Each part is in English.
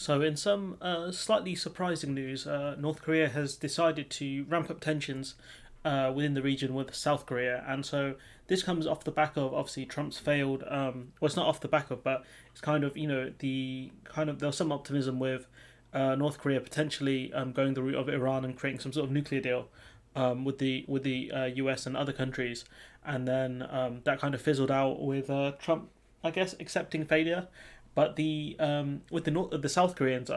So, in some slightly surprising news, North Korea has decided to ramp up tensions within the region with South Korea, and so this comes off the back of obviously Trump's failed. Well, it's not off the back of, but it's kind of the kind of there's some optimism with North Korea potentially going the route of Iran and creating some sort of nuclear deal with the US and other countries, and then that kind of fizzled out with Trump, I guess, accepting failure. But the with the South Koreans,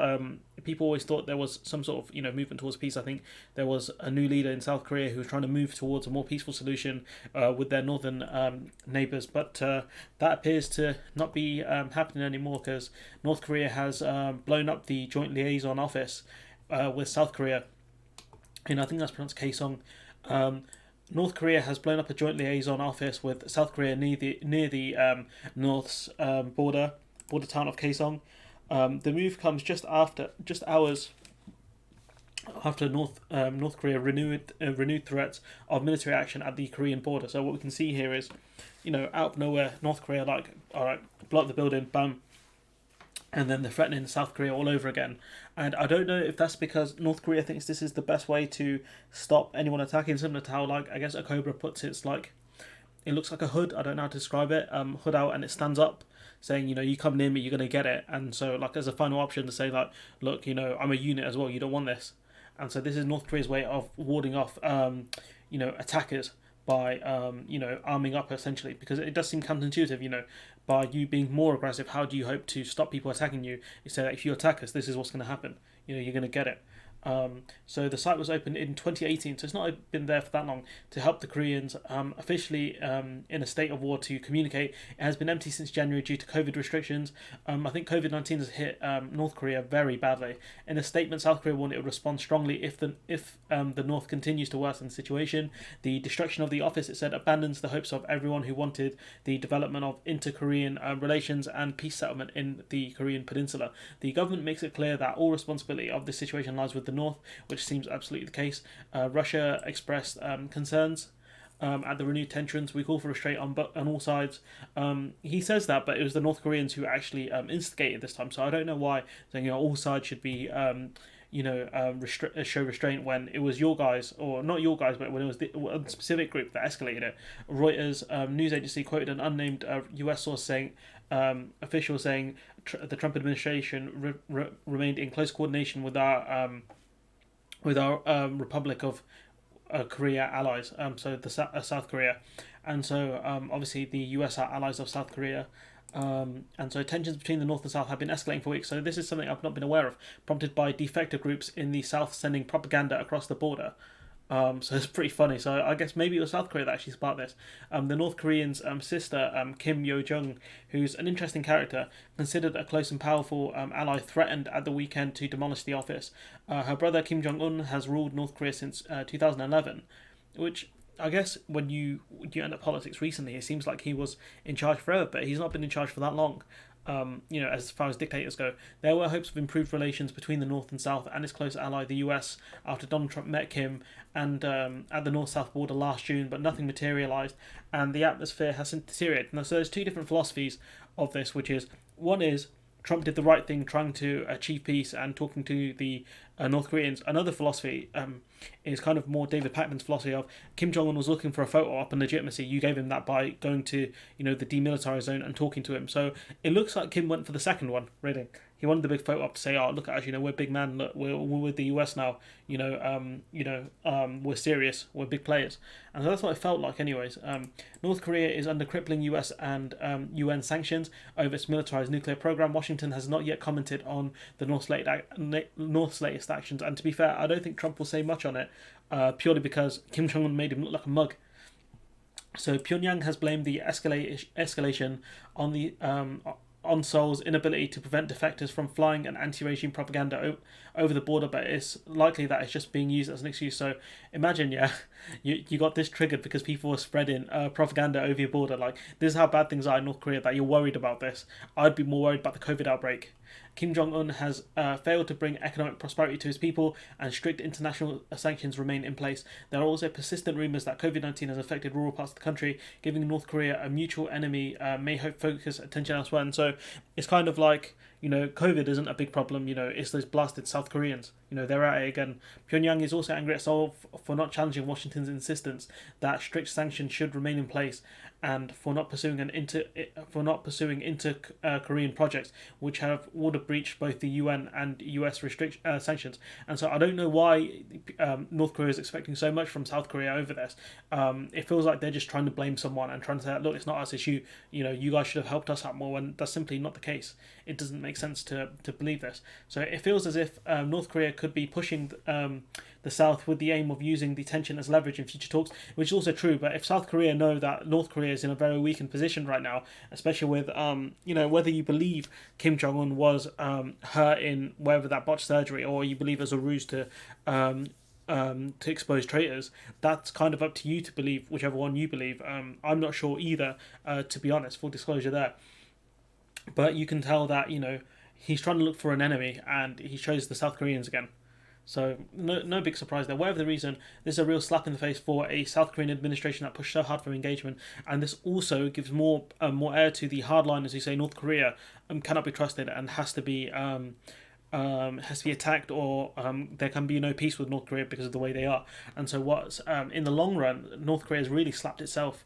people always thought there was some sort of movement towards peace. I think there was a new leader in South Korea who was trying to move towards a more peaceful solution with their northern neighbors, but that appears to not be happening anymore because North Korea has blown up the joint liaison office with South Korea, and I think that's pronounced Kaesong. North Korea has blown up a joint liaison office with South Korea near the North's border town of Kaesong. The move comes just hours after North Korea renewed threats of military action at the Korean border. So what we can see here is, out of nowhere, North Korea like, all right, blow up the building, bam, and then they're threatening South Korea all over again. And I don't know if that's because North Korea thinks this is the best way to stop anyone attacking, similar to how, like, I guess a cobra puts its, like, it looks like a hood, I don't know how to describe it, hood out and it stands up, saying, you come near me, you're going to get it. And so, like, as a final option to say, like, look, I'm a unit as well, you don't want this. And so this is North Korea's way of warding off, attackers by, arming up, essentially, because it does seem counterintuitive, by you being more aggressive, how do you hope to stop people attacking you? You say that if you attack us, this is what's going to happen. You're going to get it. So the site was opened in 2018, so it's not been there for that long, to help the Koreans officially in a state of war to communicate. It has been empty since January due to COVID restrictions. I think COVID-19 has hit North Korea very badly. In a statement, South Korea warned it would respond strongly if the North continues to worsen the situation. The destruction of the office, it said, abandons the hopes of everyone who wanted the development of inter-Korean relations and peace settlement in the Korean peninsula. The government makes it clear that all responsibility of this situation lies with the North, which seems absolutely the case. Russia expressed concerns at the renewed tensions. We call for restraint on all sides. He says that, but it was the North Koreans who actually instigated this time. So I don't know why saying all sides should be show restraint when it was your guys, or not your guys, but when it was a specific group that escalated it. Reuters news agency quoted an unnamed US source saying, official saying, the Trump administration remained in close coordination with our Republic of Korea allies, so the South Korea, and so obviously the US are allies of South Korea, and so tensions between the North and South have been escalating for weeks. So this is something I've not been aware of, prompted by defector groups in the South sending propaganda across the border. So it's pretty funny. So I guess maybe it was South Korea that actually sparked this. The North Korean's sister, Kim Yo-jung, who's an interesting character, considered a close and powerful ally, threatened at the weekend to demolish the office. Her brother Kim Jong-un has ruled North Korea since 2011, which I guess when you end up politics recently, it seems like he was in charge forever, but he's not been in charge for that long. As far as dictators go, there were hopes of improved relations between the North and South and its close ally, the US, after Donald Trump met Kim and at the North-South border last June, but nothing materialised, and the atmosphere has since deteriorated. Now, so there's two different philosophies of this, which is, one is Trump did the right thing trying to achieve peace and talking to the North Koreans. Another philosophy is kind of more David Pakman's philosophy of Kim Jong-un was looking for a photo op and legitimacy. You gave him that by going to the demilitarized zone and talking to him. So it looks like Kim went for the second one, really. He wanted the big photo op to say, "Oh, look at us! We're big man. Look, we're with the US now. We're serious. We're big players." And so that's what it felt like, anyways. North Korea is under crippling US and UN sanctions over its militarized nuclear program. Washington has not yet commented on the North's latest actions, and to be fair, I don't think Trump will say much on it, purely because Kim Jong-un made him look like a mug. So Pyongyang has blamed the escalation on the on Seoul's inability to prevent defectors from flying an anti-regime propaganda over the border, but it's likely that it's just being used as an excuse. So imagine, you got this triggered because people were spreading propaganda over your border. Like, this is how bad things are in North Korea, that you're worried about this. I'd be more worried about the COVID outbreak. Kim Jong-un has failed to bring economic prosperity to his people, and strict international sanctions remain in place. There are also persistent rumours that COVID-19 has affected rural parts of the country, giving North Korea a mutual enemy may hope focus attention elsewhere. And so it's kind of like, COVID isn't a big problem. It's those blasted South Koreans. They're at it again. Pyongyang is also angry at Seoul for not challenging Washington's insistence that strict sanctions should remain in place, and for not pursuing inter Korean projects which would have breached both the UN and US sanctions. And so I don't know why North Korea is expecting so much from South Korea over this. It feels like they're just trying to blame someone and trying to say, look, it's not us, it's you. You guys should have helped us out more, when that's simply not the case. It doesn't make sense to believe this. So it feels as if North Korea could be pushing the South with the aim of using the tension as leverage in future talks, which is also true. But if South Korea know that North Korea is in a very weakened position right now, especially with whether you believe Kim Jong Un was hurt in whether that botched surgery, or you believe as a ruse to expose traitors, that's kind of up to you to believe whichever one you believe. I'm not sure either, to be honest, full disclosure there. But you can tell that, he's trying to look for an enemy, and he chose the South Koreans again. So no big surprise there. Whatever the reason, this is a real slap in the face for a South Korean administration that pushed so hard for engagement, and this also gives more air to the hardliners who say North Korea cannot be trusted and has to be attacked, or there can be no peace with North Korea because of the way they are. And so what's in the long run, North Korea has really slapped itself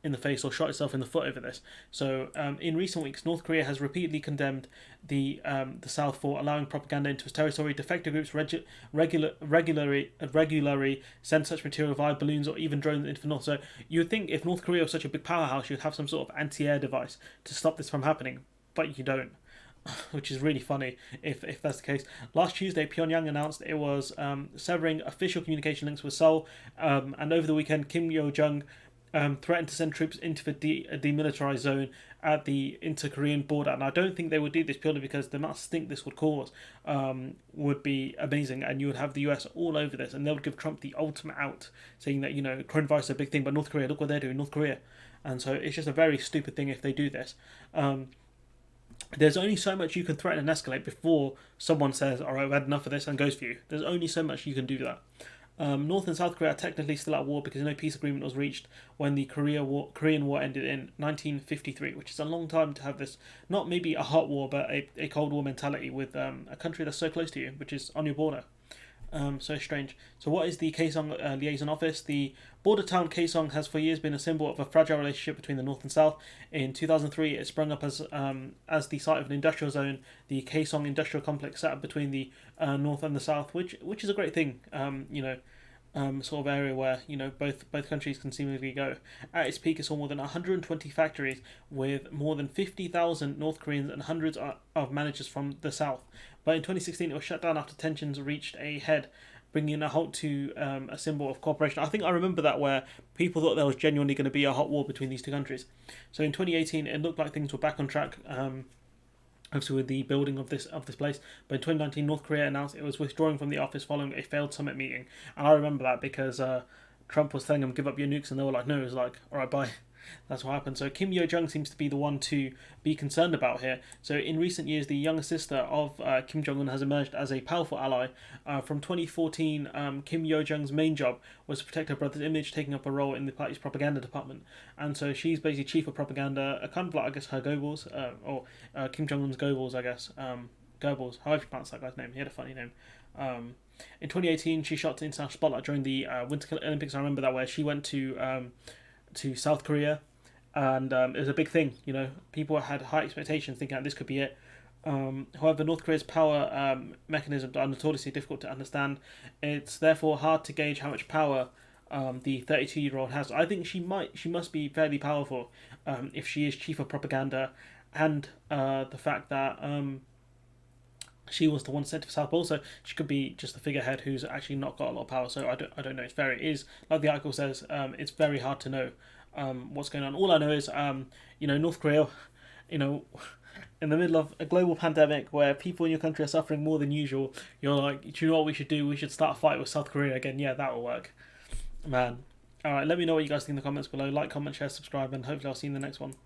in the face, or shot itself in the foot over this. So in recent weeks, North Korea has repeatedly condemned the South for allowing propaganda into its territory. Defector groups regularly send such material via balloons or even drones into the North. So you would think if North Korea was such a big powerhouse, you'd have some sort of anti-air device to stop this from happening, but you don't. Which is really funny if that's the case. Last Tuesday, Pyongyang announced it was severing official communication links with Seoul, and over the weekend, Kim Yo-jong threatened to send troops into the demilitarized zone at the inter-Korean border. And I don't think they would do this purely because the amount of stink this would cause would be amazing, and you would have the US all over this, and they would give Trump the ultimate out, saying that, coronavirus is a big thing, but North Korea, look what they're doing, North Korea. And so it's just a very stupid thing if they do this. There's only so much you can threaten and escalate before someone says, all right, we've had enough of this, and goes for you. There's only so much you can do that. North and South Korea are technically still at war because no peace agreement was reached when the Korean War ended in 1953, which is a long time to have this, not maybe a hot war, but a Cold War mentality with a country that's so close to you, which is on your border. So strange. So what is the Kaesong liaison office? The border town Kaesong has for years been a symbol of a fragile relationship between the North and South. In 2003, it sprung up as the site of an industrial zone. The Kaesong industrial complex set up between the North and the South, which is a great thing. Sort of area where both countries can seemingly go. At its peak, it saw more than 120 factories with more than 50,000 North Koreans and hundreds of managers from the South. But in 2016, it was shut down after tensions reached a head, bringing a halt to a symbol of cooperation. I think I remember that, where people thought there was genuinely going to be a hot war between these two countries. So in 2018, it looked like things were back on track. Obviously with the building of this place. But in 2019, North Korea announced it was withdrawing from the office following a failed summit meeting. And I remember that because Trump was telling them give up your nukes, and they were like, no. It was like, all right, bye. That's what happened. So Kim Yo-jong seems to be the one to be concerned about here. So in recent years, the younger sister of Kim Jong-un has emerged as a powerful ally. From 2014, Kim Yo-jong's main job was to protect her brother's image, taking up a role in the party's propaganda department. And so she's basically chief of propaganda, kind of like, I guess, her Goebbels, or Kim Jong-un's Goebbels, I guess. Goebbels, however you pronounce that guy's name. He had a funny name. In 2018, she shot to international spotlight during the Winter Olympics. I remember that, where she went to South Korea, and it was a big thing. People had high expectations, thinking that this could be it. However, North Korea's power mechanisms are notoriously difficult to understand. It's therefore hard to gauge how much power the 32-year-old has. I think she must be fairly powerful if she is chief of propaganda, and the fact that she was the one sent to South Pole, so she could be just the figurehead who's actually not got a lot of power. So I don't know. It is, like the article says, it's very hard to know what's going on. All I know is North Korea, in the middle of a global pandemic where people in your country are suffering more than usual, you're like, do you know what we should do? We should start a fight with South Korea again. Yeah, that will work, man. All right, let me know what you guys think in the comments below. Like, comment, share, subscribe, and hopefully I'll see you in the next one.